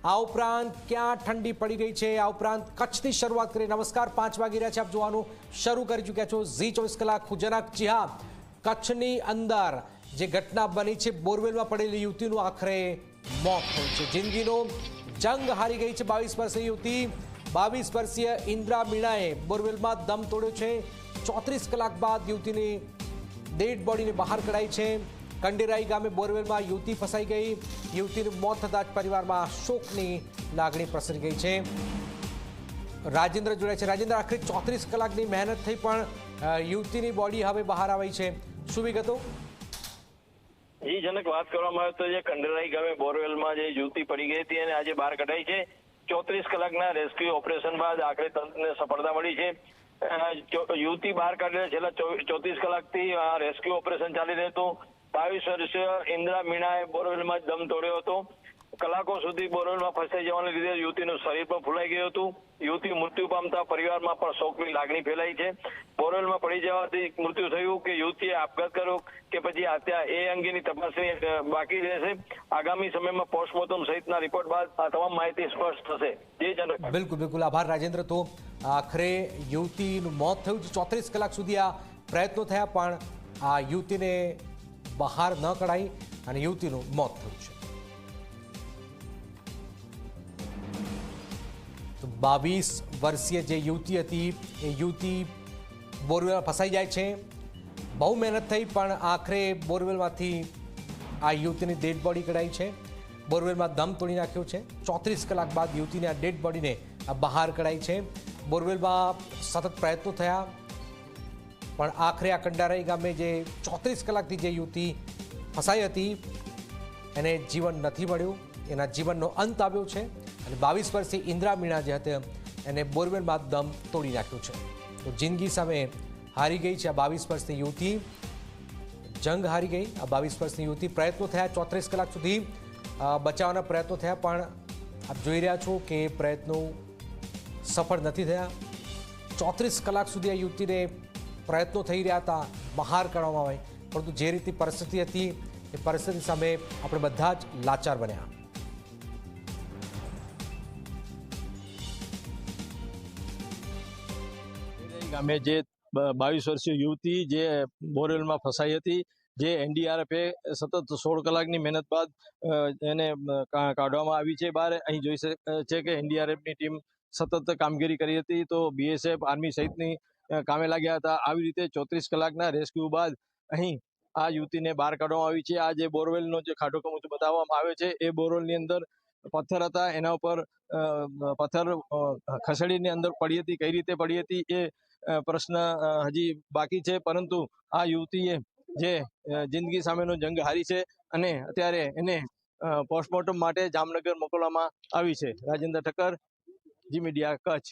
આ ઉપરાંત ક્યાં ઠંડી પડી ગઈ છે, આ ઉપરાંત કચ્છથી શરૂઆત કરી. નમસ્કાર, 5 વાગી રહ્યા છે, આપ જોવાનું શરૂ કરી ચૂક્યા છો ઝી 24 કલાક ખુજનક. જી હા, કચ્છની અંદર જે ઘટના બની છે, બોરવેલમાં પડેલી યુવતીનું આખરે મોત થયું છે. જિંદગીનો જંગ હારી ગઈ છે 22 વર્ષીય યુવતી. 22 વર્ષીય ઇન્દ્રા મીણાએ બોરવેલમાં દમ તોડ્યો છે. 34 કલાક બાદ યુવતીની ડેડ બોડીને બહાર કઢાઈ છે. કંડેરાઈ ગામે બોરવેલમાં યુવતી ફસાઈ ગઈ. યુવતીનું મોત થતાં જ પરિવારમાં શોકની લાગણી પ્રસરી ગઈ છે. રાજેન્દ્ર જોડાય છે. રાજેન્દ્ર, આખરે 34 કલાકની મહેનત થઈ પણ યુવતીની બોડી હવે બહાર આવી છે, શું વિગતો? જી જનક, વાત કરવામાં આવે તો જે કંડેરાઈ ગામે બોરવેલમાં જે યુવતી પડી ગઈ હતી અને આજે બહાર કઢાઈ છે. 34 કલાકના રેસ્ક્યુ ઓપરેશન બાદ આખરે તંત્રને સફળતા મળી છે. યુવતી બહાર કાઢેલા છેલ્લા 34 કલાકથી આ રેસ્ક્યુ ઓપરેશન ચાલી રહ્યું હતું. 22 વર્ષીય ઇન્દ્રા મીણાએ બોરવેલમાં જ દમ તોડ્યો હતો. કલાકો સુધી બોરવેલમાં ફસાઈ જવાને લીધે યુવતીનું શરીર પણ ફૂલાઈ ગયું હતું. યુવતી મૃત્યુ પામતા પરિવારમાં પણ શોકની લાગણી ફેલાઈ છે. બોરવેલમાં પડી જવાથી મૃત્યુ થયું કે યુવતીએ આપઘાત કર્યો કે પછી હત્યા, એ અંગેની તપાસણી બાકી રહેશે. આગામી સમયમાં પોસ્ટમોર્ટમ સહિતના રિપોર્ટ બાદ આ તમામ માહિતી સ્પષ્ટ થશે. જી જનક. બિલકુલ, આભાર રાજેન્દ્ર. તો આખરે યુવતીનું મોત થયું છે. 34 કલાક સુધી આ પ્રયત્નો થયા પણ આ યુવતીને બહાર ન કઢાઈ અને યુવતીનું મોત થયું છે. તો 22 વર્ષીય જે યુવતી હતી એ યુવતી બોરવેલમાં ફસાઈ જાય છે. બહુ મહેનત થઈ પણ આખરે બોરવેલમાંથી આ યુવતીની ડેડ બોડી કઢાઈ છે. બોરવેલમાં દમ તોડી નાખ્યો છે. 34 કલાક બાદ યુવતીની આ ડેડ બોડીને બહાર કઢાઈ છે. બોરવેલમાં સતત પ્રયત્નો થયા પણ આખરે આ કંડારાઈ ગામે જે 34 કલાકથી જે યુવતી ફસાઈ હતી એને જીવન નથી મળ્યું. એના જીવનનો અંત આવ્યો છે અને 22 વર્ષીય ઇન્દ્રા મીણા જે હતા એને બોરવેલમાં દમ તોડી નાખ્યો છે. તો જિંદગી સામે હારી ગઈ છે આ 22 વર્ષની યુવતી. જંગ હારી ગઈ આ 22 વર્ષની યુવતી. પ્રયત્નો થયા 34 કલાક સુધી બચાવવાના પ્રયત્નો થયા પણ આપ જોઈ રહ્યા છો કે પ્રયત્નો સફળ નથી થયા. 34 કલાક સુધી આ યુવતીને પ્રયત્નો થઈ રહ્યા હતા બહાર કાઢવામાં આવે, પરંતુ જે રીતની પરિસ્થિતિ હતી એ પરિસ્થિતિ સામે આપણે બધા જ લાચાર બન્યા. ગામે જે 22 વર્ષીય યુવતી જે બોરવેલમાં ફસાઈ હતી, જે એનડીઆરએફે સતત 16 કલાકની મહેનત બાદ એને કાઢવામાં આવી છે બહાર. અહીં જોઈ છે કે એનડીઆરએફની ટીમ સતત કામગીરી કરી હતી, તો બીએસએફ, આર્મી સહિતની કામે લાગ્યા હતા. આવી રીતે 34 કલાકના રેસ્ક્યુ બાદ અહીં આ યુવતીને બહાર કાઢવામાં આવી છે. આ જે બોરવેલનો જે ખાડો બતાવવામાં આવે છે એ બોરવેલની અંદર પથ્થર હતા, એના ઉપર પથ્થર ખસેડીની અંદર પડી હતી. કઈ રીતે પડી હતી એ પ્રશ્ન હજી બાકી છે, પરંતુ આ યુવતીએ જે જિંદગી સામેનો જંગ હારી છે અને અત્યારે એને પોસ્ટમોર્ટમ માટે જામનગર મોકલવામાં આવી છે. રાજેન્દ્ર ઠક્કર, જી મીડિયા, કચ્છ.